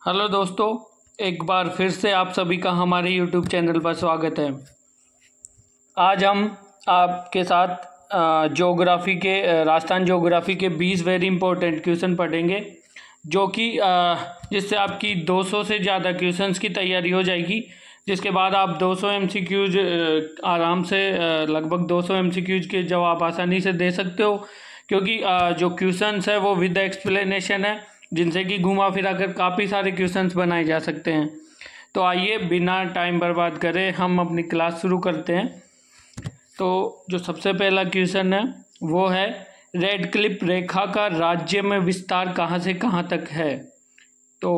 Hello दोस्तों, एक बार फिर से आप सभी का हमारे यूट्यूब चैनल पर स्वागत है। आज हम आपके साथ ज्योग्राफी के राजस्थान ज्योग्राफी के 20 वेरी इंपॉर्टेंट क्वेश्चन पढ़ेंगे, जो कि जिससे आपकी 200 से ज़्यादा क्वेश्चंस की तैयारी हो जाएगी। जिसके बाद आप 200 एमसीक्यूज आराम से लगभग 200 एमसीक्यूज के जवाब आसानी से दे सकते हो, क्योंकि जो क्वेश्चंस है वो विद एक्सप्लेनेशन है, जिनसे कि घुमा फिरा कर काफ़ी सारे क्वेश्चंस बनाए जा सकते हैं। तो आइए बिना टाइम बर्बाद करे हम अपनी क्लास शुरू करते हैं। तो जो सबसे पहला क्वेश्चन है वो है, रेड क्लिफ रेखा का राज्य में विस्तार कहाँ से कहाँ तक है। तो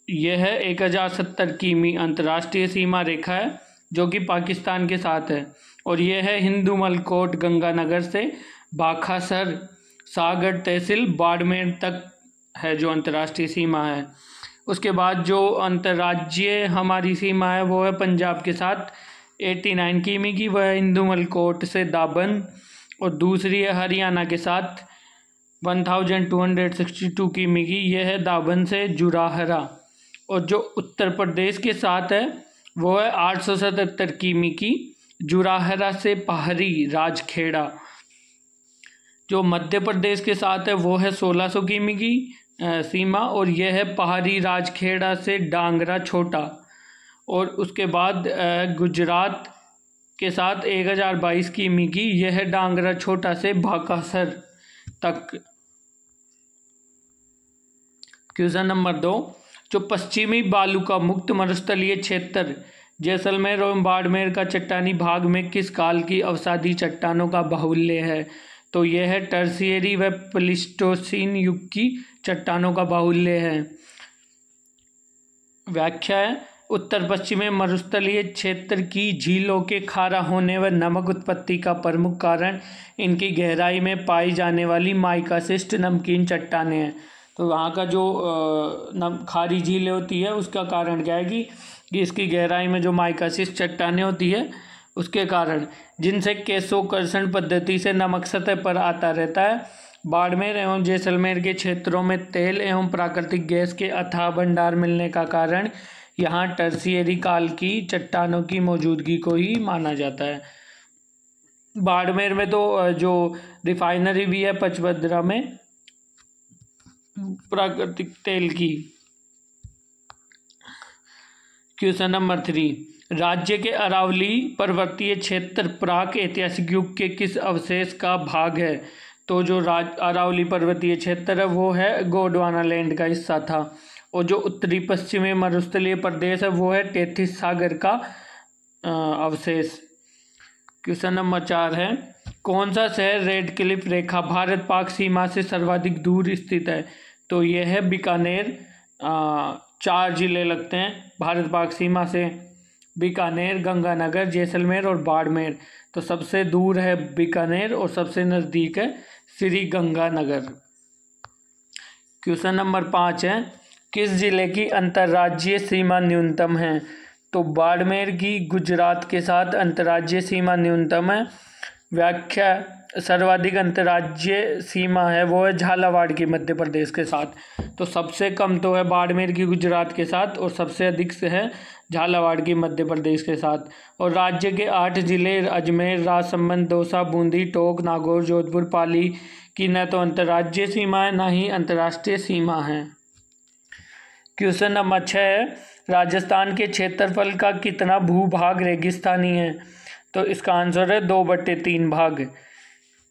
यह है 1070 किमी अंतर्राष्ट्रीय सीमा रेखा है, जो कि पाकिस्तान के साथ है। और यह है हिंदूमल कोट गंगानगर से बाखासर सागर तहसील बाड़मेर तक है, जो अंतर्राष्ट्रीय सीमा है। उसके बाद जो अंतर्राज्यीय हमारी सीमा है वो है पंजाब के साथ 89 किमी की, वह है हिंदूमल कोट से दाबन। और दूसरी है हरियाणा के साथ 1262 किमी की, यह है दाबन से जुराहरा। और जो उत्तर प्रदेश के साथ है वो है 877 किमी की, जुराहरा से पहाड़ी राजखेड़ा। जो मध्य प्रदेश के साथ है वो है 1600 किमी की सीमा, और यह है पहाड़ी राजखेड़ा से डांगरा छोटा। और उसके बाद गुजरात के साथ 1022 किमी की, यह है डांगरा छोटा से भाकासर तक। क्वेश्चन नंबर 2, जो पश्चिमी बालू का मुक्त मरुस्थलीय क्षेत्र जैसलमेर और बाड़मेर का चट्टानी भाग में किस काल की अवसादी चट्टानों का बाहुल्य है। तो यह है टर्शियरी व प्लीस्टोसीन युग की चट्टानों का बाहुल्य है। व्याख्या है, उत्तर पश्चिमी मरुस्थलीय क्षेत्र की झीलों के खारा होने व नमक उत्पत्ति का प्रमुख कारण इनकी गहराई में पाई जाने वाली माइकासिस्ट नमकीन चट्टानें हैं। तो वहाँ का जो खारी झीलें होती है उसका कारण क्या है कि इसकी गहराई में जो माइकासिस्ट चट्टानें होती है उसके कारण, जिनसे केशोकर्षण पद्धति से नमक सतह पर आता रहता है। बाड़मेर एवं जैसलमेर के क्षेत्रों में तेल एवं प्राकृतिक गैस के अथाह भंडार मिलने का कारण यहाँ टर्शियरी काल की चट्टानों की मौजूदगी को ही माना जाता है। बाड़मेर में तो जो रिफाइनरी भी है पचभद्रा में प्राकृतिक तेल की। क्वेश्चन नंबर 3, राज्य के अरावली पर्वतीय क्षेत्र प्राक ऐतिहासिक युग के किस अवशेष का भाग है। तो जो अरावली पर्वतीय क्षेत्र है वो है गोंडवाना लैंड का हिस्सा था। और जो उत्तरी पश्चिमी मरुस्थलीय प्रदेश है वो है टेथिस सागर का अवशेष। क्वेश्चन नंबर 4 है, कौन सा शहर रेड क्लिफ रेखा भारत पाक सीमा से सर्वाधिक दूर स्थित है। तो यह है बीकानेर। 4 जिले लगते हैं भारत पाक सीमा से, बीकानेर, गंगानगर, जैसलमेर और बाड़मेर। तो सबसे दूर है बीकानेर और सबसे नज़दीक है श्री गंगानगर। क्वेश्चन नंबर 5 है, किस जिले की अंतर्राज्यीय सीमा न्यूनतम है। तो बाड़मेर की गुजरात के साथ अंतर्राज्यीय सीमा न्यूनतम है। व्याख्या, सर्वाधिक अंतर्राज्यीय सीमा है वो है झालावाड़ की मध्य प्रदेश के साथ। तो सबसे कम तो है बाड़मेर की गुजरात के साथ, और सबसे अधिक से है झालावाड़ की मध्य प्रदेश के साथ। और राज्य के 8 जिले अजमेर, राजसमंद, दौसा, बूंदी, टोंक, नागौर, जोधपुर, पाली की न तो अंतर्राज्यीय सीमा है न ही अंतर्राष्ट्रीय सीमा है। क्वेश्चन नंबर 6 है, राजस्थान के क्षेत्रफल का कितना भूभाग रेगिस्तानी है। तो इसका आंसर है 2/3 भाग,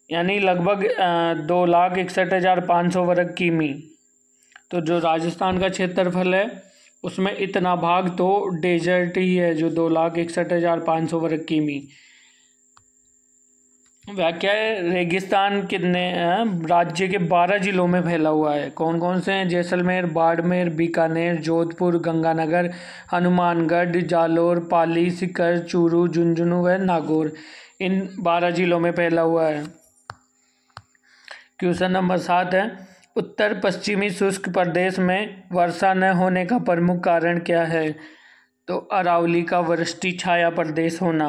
यानी लगभग 2,61,500 वर्ग किमी। तो जो राजस्थान का क्षेत्रफल है उसमें इतना भाग तो डेजर्ट ही है, जो 2,61,500 वर्ग किमी। व्याख्या है, रेगिस्तान कितने राज्य के 12 जिलों में फैला हुआ है। कौन कौन से हैं? जैसलमेर, बाड़मेर, बीकानेर, जोधपुर, गंगानगर, हनुमानगढ़, जालोर, पाली, सीकर, चूरू, झुंझुनू व नागौर। इन 12 जिलों में फैला हुआ है। क्वेश्चन नंबर 7 है, उत्तर पश्चिमी शुष्क प्रदेश में वर्षा न होने का प्रमुख कारण क्या है। तो अरावली का वृष्टि छाया प्रदेश होना।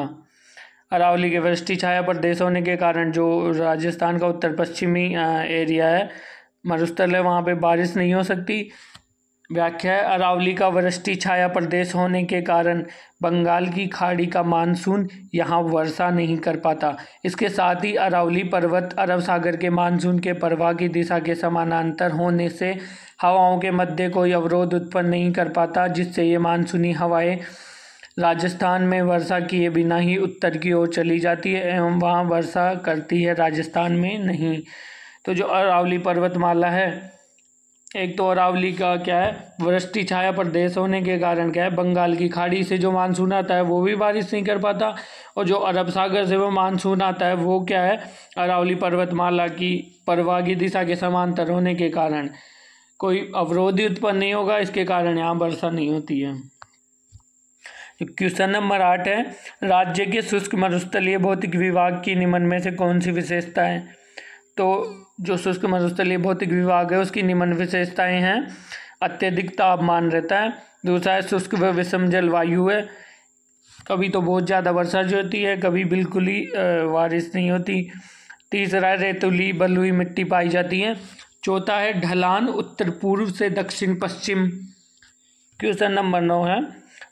अरावली के वृष्टि छाया प्रदेश होने के कारण जो राजस्थान का उत्तर पश्चिमी एरिया है, मरुस्थल है, वहाँ पे बारिश नहीं हो सकती। व्याख्या है अरावली का वृष्टि छाया प्रदेश होने के कारण बंगाल की खाड़ी का मानसून यहाँ वर्षा नहीं कर पाता। इसके साथ ही अरावली पर्वत अरब सागर के मानसून के प्रवाह की दिशा के समानांतर होने से हवाओं के मध्य कोई अवरोध उत्पन्न नहीं कर पाता, जिससे ये मानसूनी हवाएं राजस्थान में वर्षा किए बिना ही उत्तर की ओर चली जाती है एवं वहाँ वर्षा करती है, राजस्थान में नहीं। तो जो अरावली पर्वतमाला है, एक तो अरावली का क्या है, वृष्टि छाया प्रदेश होने के कारण क्या है, बंगाल की खाड़ी से जो मानसून आता है वो भी बारिश नहीं कर पाता, और जो अरब सागर से वो मानसून आता है वो क्या है, अरावली पर्वतमाला की प्रवाह की दिशा के समांतर होने के कारण कोई अवरोध ही उत्पन्न नहीं होगा, इसके कारण यहाँ वर्षा नहीं होती है। क्वेश्चन नंबर 8 है, राज्य के शुष्क मरुस्थलीय भौतिक विभाग की निम्न में से कौन सी विशेषता है। तो जो शुष्क मरुस्थलीय भौतिक विभाग है उसकी निम्न विशेषताएं हैं, अत्यधिक तापमान रहता है, दूसरा है शुष्क व विषम जलवायु है, कभी तो बहुत ज़्यादा वर्षा जो होती है, कभी बिल्कुल ही बारिश नहीं होती, तीसरा है रेतीली बलुई मिट्टी पाई जाती है, चौथा है ढलान उत्तर पूर्व से दक्षिण पश्चिम। क्वेश्चन नंबर 9 है,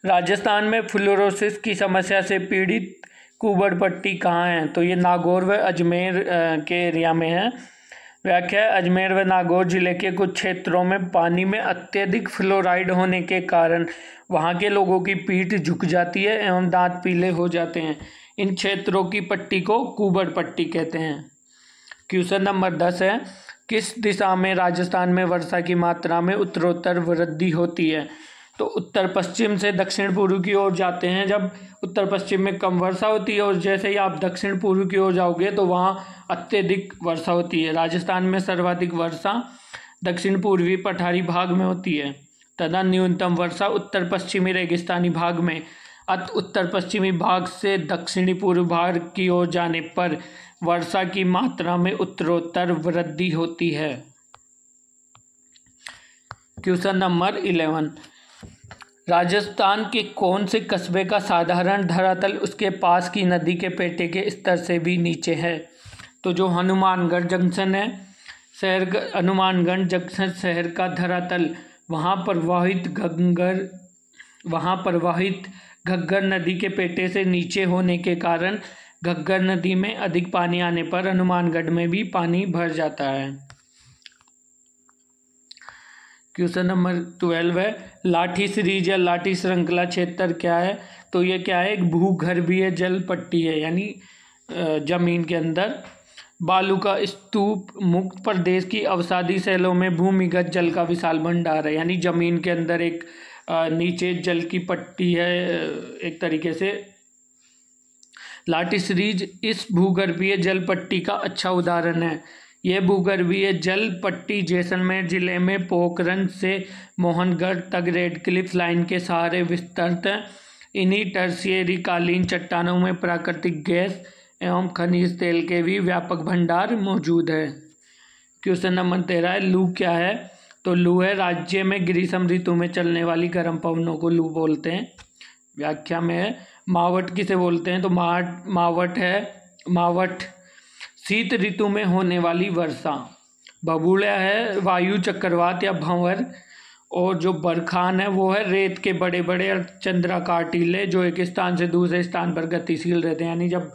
राजस्थान में फ्लोरोसिस की समस्या से पीड़ित कुबड़ पट्टी कहाँ है। तो ये नागौर व अजमेर के एरिया में है। व्याख्या है अजमेर व नागौर जिले के कुछ क्षेत्रों में पानी में अत्यधिक फ्लोराइड होने के कारण वहाँ के लोगों की पीठ झुक जाती है एवं दांत पीले हो जाते हैं। इन क्षेत्रों की पट्टी को कुबड़ पट्टी कहते हैं। क्वेश्चन नंबर 10 है, किस दिशा में राजस्थान में वर्षा की मात्रा में उत्तरोत्तर वृद्धि होती है। तो उत्तर पश्चिम से दक्षिण पूर्व की ओर जाते हैं जब उत्तर पश्चिम में कम वर्षा होती है, और जैसे ही आप दक्षिण पूर्व की ओर जाओगे तो वहाँ अत्यधिक वर्षा होती है। राजस्थान में सर्वाधिक वर्षा दक्षिण पूर्वी पठारी भाग में होती है तथा न्यूनतम वर्षा उत्तर पश्चिमी रेगिस्तानी भाग में। अत उत्तर पश्चिमी भाग से दक्षिणी पूर्व भाग की ओर जाने पर वर्षा की मात्रा में उत्तरोत्तर वृद्धि होती है। क्वेश्चन नंबर 11, राजस्थान के कौन से कस्बे का साधारण धरातल उसके पास की नदी के पेटे के स्तर से भी नीचे है। तो जो हनुमानगढ़ जंक्शन है, हनुमानगढ़ जंक्शन शहर का धरातल वहाँ प्रवाहित घग्गर नदी के पेटे से नीचे होने के कारण घग्गर नदी में अधिक पानी आने पर हनुमानगढ़ में भी पानी भर जाता है। क्वेश्चन नंबर 12 है, लाठी सीरीज या लाठी श्रृंखला क्षेत्र क्या है। तो ये क्या है, एक भूगर्भीय जल पट्टी है, यानी जमीन के अंदर बालू का स्तूप मुक्त प्रदेश की अवसादी शैलों में भूमिगत जल का विशाल भंडार है, यानी जमीन के अंदर एक नीचे जल की पट्टी है एक तरीके से। लाठी सीरीज इस भूगर्भीय जल पट्टी का अच्छा उदाहरण है। यह भूगर्भीय जल पट्टी जैसलमेर जिले में पोखरन से मोहनगढ़ तक रेड क्लिफ लाइन के सहारे विस्तृत है। इन्हीं टर्शियरी कालीन चट्टानों में प्राकृतिक गैस एवं खनिज तेल के भी व्यापक भंडार मौजूद है। क्वेश्चन नंबर 13 है, लू क्या है। तो लू है राज्य में ग्रीष्म ऋतु में चलने वाली गर्म पवनों को लू बोलते हैं। व्याख्या में है, मावट किसे बोलते हैं। तो मावट शीत ऋतु में होने वाली वर्षा। बबूला है वायु चक्रवात या भंवर, और जो बरखान है वो है रेत के बड़े बड़े और चंद्राकार टीले जो एक स्थान से दूसरे स्थान पर गतिशील रहते हैं, यानी जब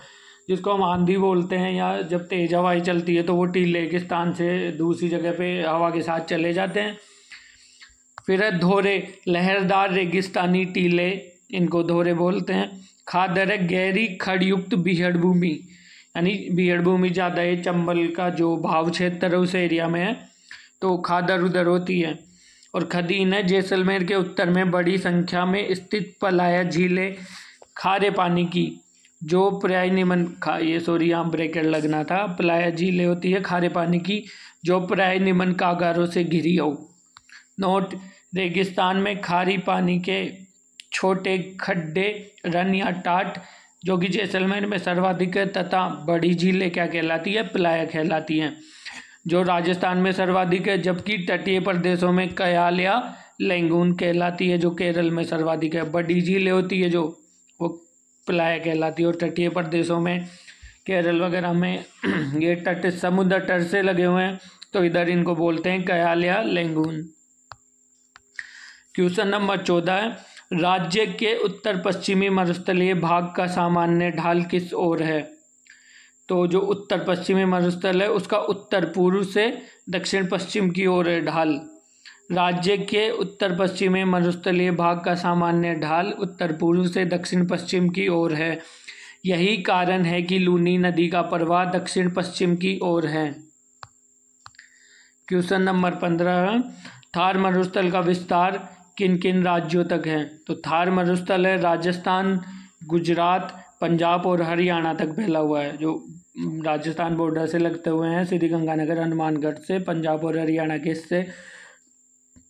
जिसको हम आंधी बोलते हैं या जब तेज हवाएं चलती है तो वो टीले एक स्थान से दूसरी जगह पे हवा के साथ चले जाते हैं। फिर है धोरे, लहरदार रेगिस्तानी टीले, इनको धोरे बोलते हैं। खादर है गहरी खड़युक्त बीहड़ भूमि, यानी बीहड़ भूमि ज़्यादा है, चंबल का जो भाव क्षेत्र है उस एरिया में है तो खादर उधर होती है। और खदीन है जैसलमेर के उत्तर में बड़ी संख्या में स्थित पलाया झीलें खारे पानी की जो पर्याय निम्न यहाँ ब्रैकेट लगना था। पलाया झीलें होती है खारे पानी की जो पर्याय निम्न कागारों से घिरी हो। नोट, रेगिस्तान में खारी पानी के छोटे खड्डे रन या टाट जो कि जैसलमेर में सर्वाधिक है तथा बड़ी झीलें क्या कहलाती है, पलाया कहलाती हैं, जो राजस्थान में सर्वाधिक है, जबकि तटीय प्रदेशों में कयाल या लैंगून कहलाती है जो केरल में सर्वाधिक है। बड़ी झीलें होती है जो वो पलाया कहलाती है, और तटीय प्रदेशों में केरल वगैरह में ये तट समुद्र तट से लगे हुए हैं तो इधर इनको बोलते हैं कयाल या लैंगून। क्वेश्चन नंबर 14 है, राज्य के उत्तर पश्चिमी मरुस्थलीय भाग का सामान्य ढाल किस ओर है? तो जो उत्तर पश्चिमी मरुस्थल है उसका उत्तर पूर्व से दक्षिण पश्चिम की ओर है ढाल। राज्य के उत्तर पश्चिमी मरुस्थलीय भाग का सामान्य ढाल उत्तर पूर्व से दक्षिण पश्चिम की ओर है। यही कारण है कि लूनी नदी का प्रवाह दक्षिण पश्चिम की ओर है। क्वेश्चन नंबर 15 है, थार मरुस्थल का विस्तार किन किन राज्यों तक है? तो थार मरुस्थल है राजस्थान, गुजरात, पंजाब और हरियाणा तक फैला हुआ है। जो राजस्थान बॉर्डर से लगते हुए हैं, श्री गंगानगर, हनुमानगढ़ से, पंजाब और हरियाणा के हिस्से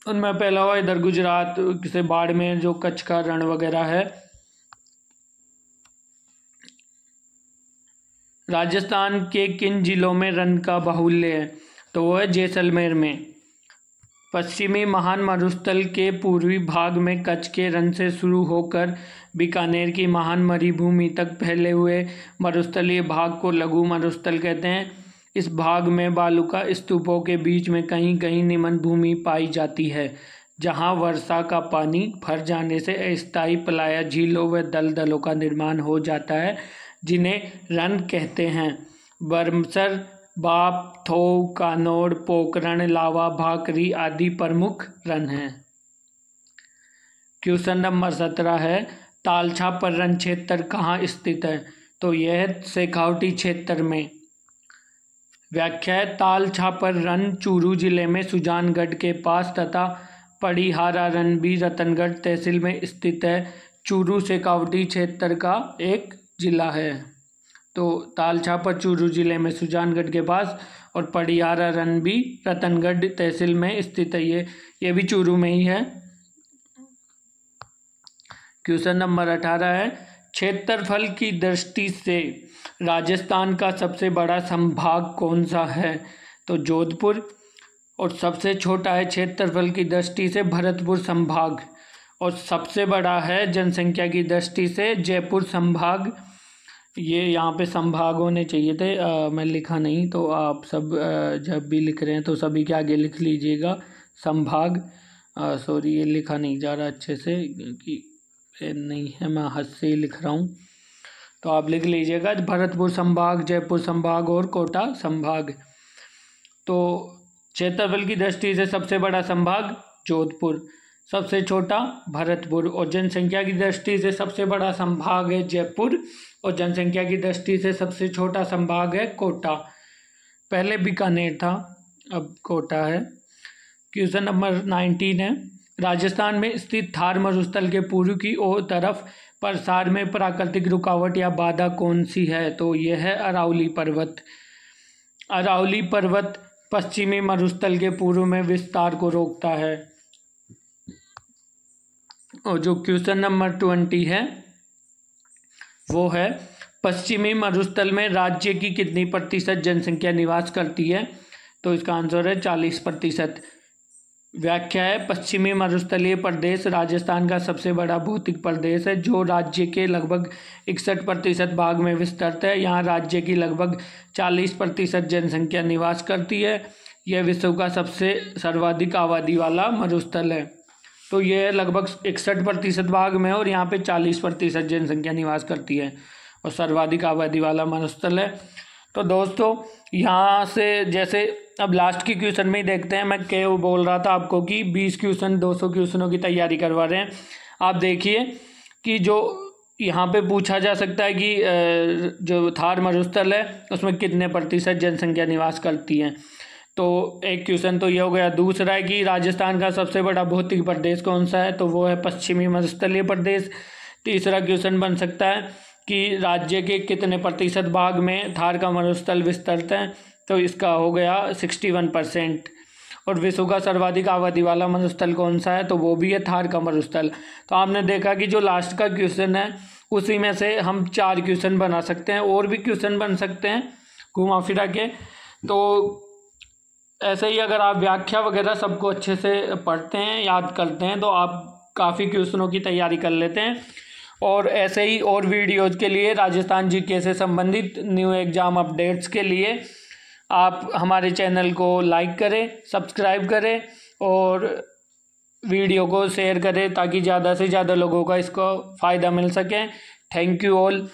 उनमें फैला हुआ। इधर गुजरात से बाड़मेर, जो कच्छ का रण वगैरह है। राजस्थान के किन जिलों में रण का बाहुल्य है? तो वो है जैसलमेर में। पश्चिमी महान मरुस्थल के पूर्वी भाग में कच्छ के रण से शुरू होकर बीकानेर की महान मरुभूमि तक फैले हुए मरुस्थलीय भाग को लघु मरुस्थल कहते हैं। इस भाग में बालुका स्तूपों के बीच में कहीं कहीं निमन भूमि पाई जाती है, जहां वर्षा का पानी भर जाने से अस्थायी पलाया झीलों व दलदलों का निर्माण हो जाता है, जिन्हें रण कहते हैं। बरमसर, बाप, थोव, कानोड़, पोकरण, लावा, भाकरी आदि प्रमुख रण हैं। क्वेश्चन नंबर 17 है, तालछापर रण क्षेत्र कहाँ स्थित है? तो यह शेखावटी क्षेत्र में। व्याख्या है, तालछापर रण चूरू जिले में सुजानगढ़ के पास तथा पड़िहारा रण भी रतनगढ़ तहसील में स्थित है। चूरू शेखावटी क्षेत्र का एक जिला है। तो तालछापर चूरू जिले में सुजानगढ़ के पास और पड़ियारा रन भी रतनगढ़ तहसील में स्थित है। ये भी चूरू में ही है। क्वेश्चन नंबर 18 है, क्षेत्रफल की दृष्टि से राजस्थान का सबसे बड़ा संभाग कौन सा है? तो जोधपुर। और सबसे छोटा है क्षेत्रफल की दृष्टि से भरतपुर संभाग। और सबसे बड़ा है जनसंख्या की दृष्टि से जयपुर संभाग। ये यहाँ पे संभाग होने चाहिए थे, मैं लिखा नहीं, तो आप सब जब भी लिख रहे हैं तो सभी के आगे लिख लीजिएगा संभाग। सॉरी, ये लिखा नहीं जा रहा अच्छे से क्योंकि नहीं है, मैं हाथ से ही लिख रहा हूँ, तो आप लिख लीजिएगा भरतपुर संभाग, जयपुर संभाग और कोटा संभाग। तो क्षेत्रफल की दृष्टि से सबसे बड़ा संभाग जोधपुर, सबसे छोटा भरतपुर। और जनसंख्या की दृष्टि से सबसे बड़ा संभाग है जयपुर और जनसंख्या की दृष्टि से सबसे छोटा संभाग है कोटा। पहले बीकानेर था, अब कोटा है। क्वेश्चन नंबर 19 है, राजस्थान में स्थित थार मरुस्थल के पूर्व की ओर तरफ प्रसार में प्राकृतिक रुकावट या बाधा कौन सी है? तो यह है अरावली पर्वत। अरावली पर्वत पश्चिमी मरुस्थल के पूर्व में विस्तार को रोकता है। और जो क्वेश्चन नंबर 20 है वो है, पश्चिमी मरुस्थल में राज्य की कितनी प्रतिशत जनसंख्या निवास करती है? तो इसका आंसर है 40%। व्याख्या है, पश्चिमी मरुस्थलीय प्रदेश राजस्थान का सबसे बड़ा भौतिक प्रदेश है, जो राज्य के लगभग 61% भाग में विस्तृत है। यहाँ राज्य की लगभग 40% जनसंख्या निवास करती है। यह विश्व का सबसे सर्वाधिक आबादी वाला मरुस्थल है। तो यह लगभग 61% भाग में और यहाँ पे 40% जनसंख्या निवास करती है और सर्वाधिक आबादी वाला मरुस्थल है। तो दोस्तों, यहाँ से जैसे अब लास्ट की क्वेश्चन में ही देखते हैं। मैं क्या बोल रहा था आपको कि 20 क्वेश्चन 200 क्वेश्चनों की तैयारी करवा रहे हैं। आप देखिए कि जो यहाँ पे पूछा जा सकता है कि जो थार मरुस्थल है उसमें कितने प्रतिशत जनसंख्या निवास करती है। तो एक क्वेश्चन तो ये हो गया। दूसरा है कि राजस्थान का सबसे बड़ा भौतिक प्रदेश कौन सा है? तो वो है पश्चिमी मरुस्थलीय प्रदेश। तीसरा क्वेश्चन बन सकता है कि राज्य के कितने प्रतिशत भाग में थार का मरुस्थल विस्तृत है? तो इसका हो गया 61%। और विश्व का सर्वाधिक आबादी वाला मरुस्थल कौन सा है? तो वो भी है थार का मरुस्थल। तो आपने देखा कि जो लास्ट का क्वेश्चन है उसी में से हम 4 क्वेश्चन बना सकते हैं, और भी क्वेश्चन बन सकते हैं घुमा फिरा के। तो ऐसे ही अगर आप व्याख्या वगैरह सबको अच्छे से पढ़ते हैं, याद करते हैं, तो आप काफ़ी क्वेश्चनों की तैयारी कर लेते हैं। और ऐसे ही और वीडियोज़ के लिए, राजस्थान जीके से संबंधित न्यू एग्ज़ाम अपडेट्स के लिए आप हमारे चैनल को लाइक करें, सब्सक्राइब करें और वीडियो को शेयर करें ताकि ज़्यादा से ज़्यादा लोगों का इसको फ़ायदा मिल सके। Thank you all.